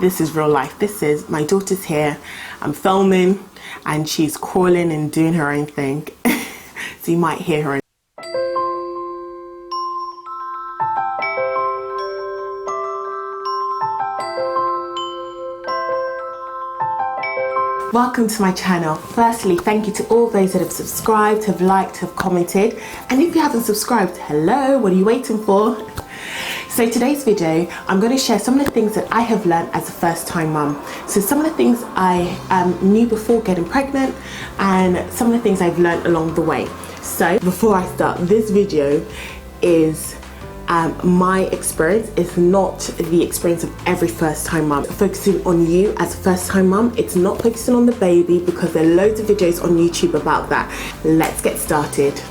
This is real life. This is my daughter's here. I'm filming and she's crawling and doing her own thing. So you might hear her. Welcome to my channel. Firstly, thank you to all those that have subscribed, have liked, have commented. And if you haven't subscribed, hello, what are you waiting for? So today's video, I'm going to share some of the things that I have learned as a first-time mum. So some of the things I knew before getting pregnant and some of the things I've learned along the way. So before I start, this video is my experience. Is not the experience of every first-time mum. Focusing on you as a first-time mum. It's not focusing on the baby because there are loads of videos on YouTube about that. Let's get started.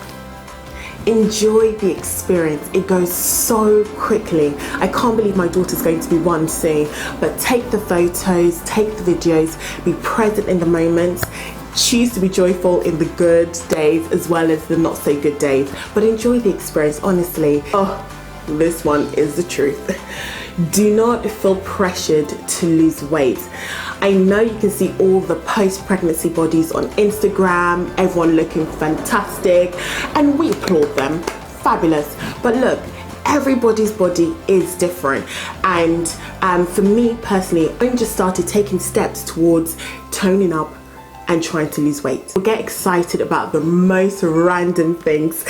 Enjoy the experience. It goes so quickly. I can't believe my daughter's going to be one soon. But take the photos, take the videos, be present in the moments. Choose to be joyful in the good days as well as the not so good days. But enjoy the experience, honestly. Oh, this one is the truth. Do not feel pressured to lose weight. I know you can see all the post-pregnancy bodies on Instagram, everyone looking fantastic, and we applaud them. Fabulous. But look, everybody's body is different. And for me personally, I just started taking steps towards toning up and trying to lose weight. Get excited about the most random things.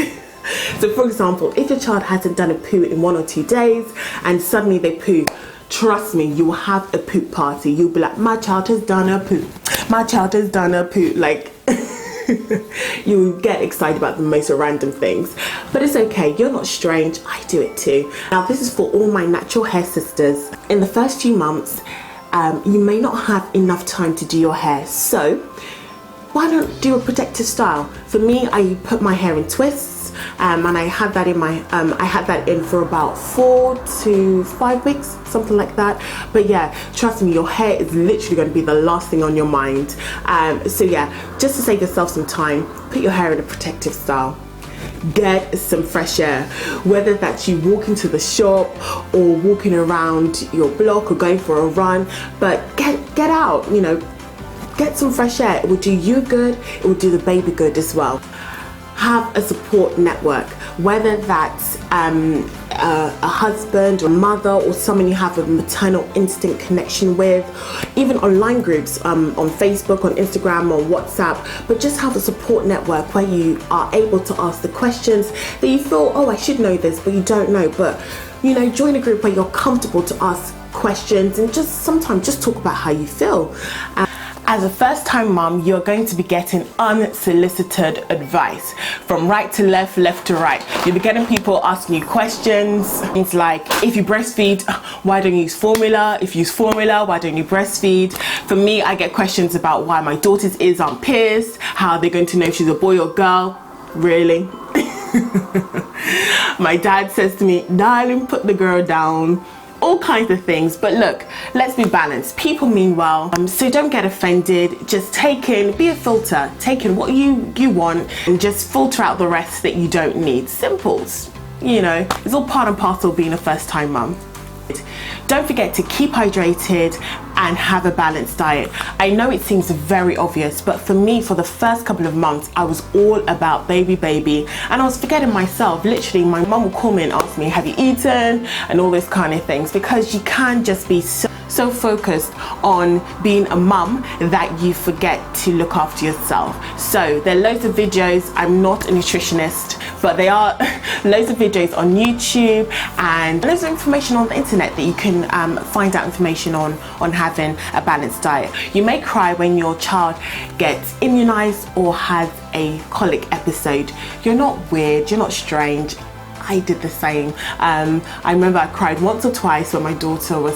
So for example, if your child hasn't done a poo in 1 or 2 days and suddenly they poo, trust me, you will have a poop party. You'll be like, my child has done a poo. My child has done a poo. Like, you get excited about the most random things. But it's okay, you're not strange. I do it too. Now this is for all my natural hair sisters. In the first few months, you may not have enough time to do your hair. So why not do a protective style? For me, I put my hair in twists. And I had that in for about 4 to 5 weeks, something like that. But yeah, trust me, your hair is literally going to be the last thing on your mind. So yeah, just to save yourself some time, put your hair in a protective style. Get some fresh air, whether that's you walking to the shop or walking around your block or going for a run. But get out, you know, get some fresh air. It will do you good, it will do the baby good as well. Have a support network, whether that's a husband or mother or someone you have a maternal instinct connection with, even online groups on Facebook, on Instagram, on WhatsApp. But just have a support network where you are able to ask the questions that you feel, oh, I should know this, but you don't know. But you know, join a group where you're comfortable to ask questions and just sometimes just talk about how you feel. As a first-time mom, you're going to be getting unsolicited advice from right to left, left to right. You'll be getting people asking you questions. Things like, if you breastfeed, why don't you use formula? If you use formula, why don't you breastfeed? For me, I get questions about why my daughter's ears aren't pierced, how are they going to know if she's a boy or girl? Really? My dad says to me, darling, put the girl down. All kinds of things. But look, let's be balanced. People mean well, so don't get offended. Just be a filter, take in what you want and just filter out the rest that you don't need. Simples, you know, it's all part and parcel of being a first-time mum. Don't forget to keep hydrated and have a balanced diet. I know it seems very obvious, but for me, for the first couple of months, I was all about baby, and I was forgetting myself. Literally, my mum would call me and ask me, have you eaten? And all those kind of things, because you can just be so focused on being a mum that you forget to look after yourself. So there are loads of videos. I'm not a nutritionist, but there are loads of videos on YouTube and loads of information on the internet that you can find out information on having a balanced diet. You may cry when your child gets immunized or has a colic episode. You're not weird, you're not strange. I did the same. I remember I cried once or twice when my daughter was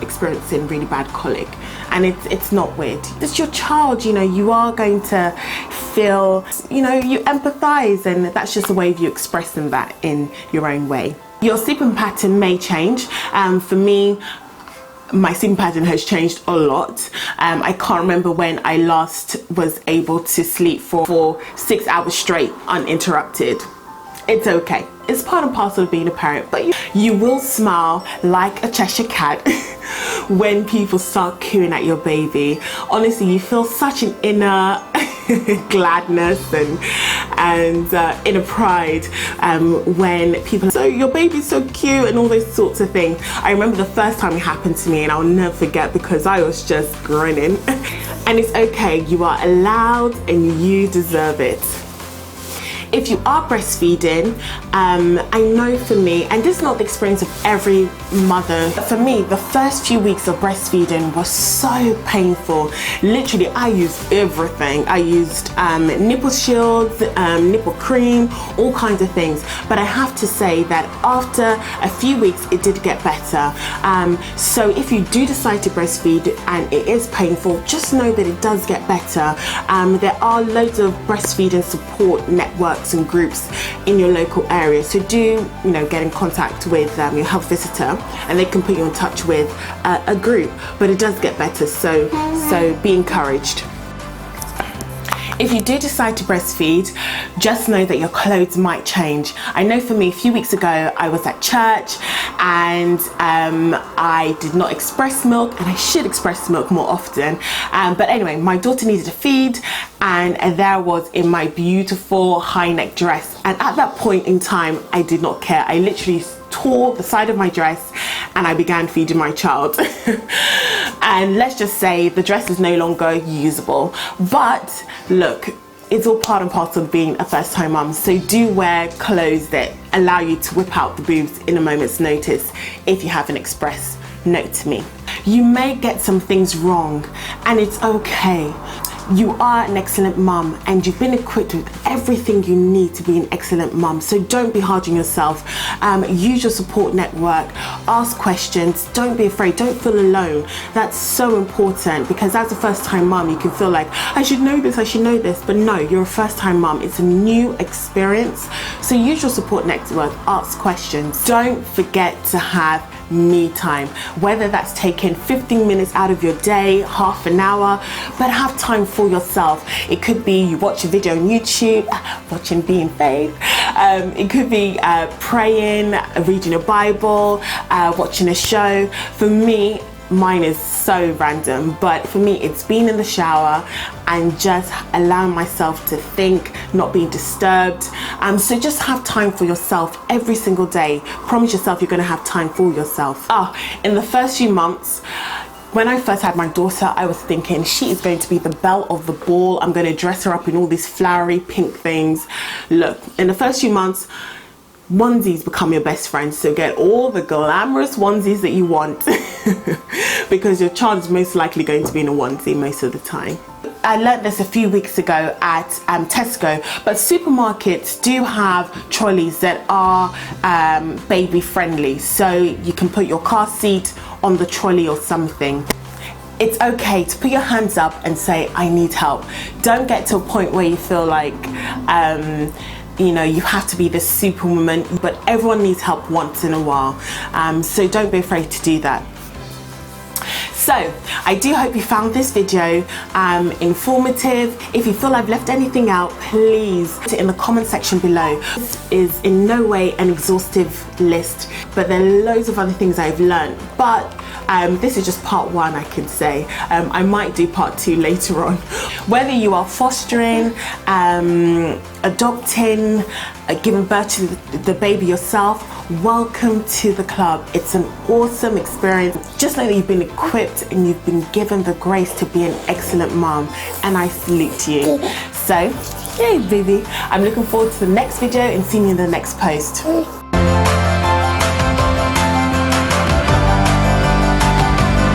experiencing really bad colic, and it's not weird. It's your child, you know. You are going to feel, you know, you empathize, and that's just a way of you expressing that in your own way. Your sleeping pattern may change. For me, my sleeping pattern has changed a lot. I can't remember when I last was able to sleep for 6 hours straight uninterrupted. It's okay. It's part and parcel of being a parent, but you will smile like a Cheshire cat when people start cooing at your baby. Honestly, you feel such an inner gladness and inner pride when people so your baby's so cute and all those sorts of things. I remember the first time it happened to me, and I'll never forget because I was just grinning. And it's okay, you are allowed and you deserve it. If you are breastfeeding, I know for me, and this is not the experience of every mother, but for me, the first few weeks of breastfeeding was so painful. Literally, I used everything. I used nipple shields, nipple cream, all kinds of things. But I have to say that after a few weeks, it did get better. So if you do decide to breastfeed and it is painful, just know that it does get better. There are loads of breastfeeding support networks and groups in your local area, so do get in contact with your health visitor and they can put you in touch with a group. But it does get better, so be encouraged. If you do decide to breastfeed, just know that your clothes might change. I know for me, a few weeks ago, I was at church and I did not express milk, and I should express milk more often. But anyway, my daughter needed to feed, and there I was in my beautiful high neck dress. And at that point in time, I did not care. I literally tore the side of my dress and I began feeding my child. And let's just say the dress is no longer usable. But look, it's all part and parcel of being a first time mum. So do wear clothes that allow you to whip out the boobs in a moment's notice if you haven't expressed. Note to me. You may get some things wrong, and it's okay. You are an excellent mum and you've been equipped with everything you need to be an excellent mum. So don't be hard on yourself. Use your support network, ask questions, don't be afraid, don't feel alone. That's so important, because as a first time mum, you can feel like, I should know this, but no, you're a first time mum. It's a new experience. So use your support network, ask questions. Don't forget to have me time, whether that's taking 15 minutes out of your day, half an hour, but have time for yourself. It could be you watch a video on YouTube, watching Being Faith. It could be praying, reading a Bible, watching a show. For me, mine is so random, but for me it's being in the shower and just allowing myself to think, not being disturbed. So just have time for yourself every single day. Promise yourself you're going to have time for yourself. In the first few months, when I first had my daughter, I was thinking she is going to be the belle of the ball. I'm going to dress her up in all these flowery pink things. Look, in the first few months, onesies become your best friends, so get all the glamorous onesies that you want because your child is most likely going to be in a onesie most of the time. I learned this a few weeks ago at Tesco, but supermarkets do have trolleys that are baby friendly, so you can put your car seat on the trolley or something. It's okay to put your hands up and say, I need help. Don't get to a point where you feel like you have to be this superwoman, but everyone needs help once in a while. So don't be afraid to do that. So I do hope you found this video informative. If you feel I've left anything out, please put it in the comment section below. This is in no way an exhaustive list, but there are loads of other things I've learned. But this is just part one, I can say. I might do part two later on. Whether you are fostering, adopting, giving birth to the baby yourself, welcome to the club. It's an awesome experience. Just know that you've been equipped and you've been given the grace to be an excellent mom, and I salute you. So, yay baby. I'm looking forward to the next video and seeing you in the next post.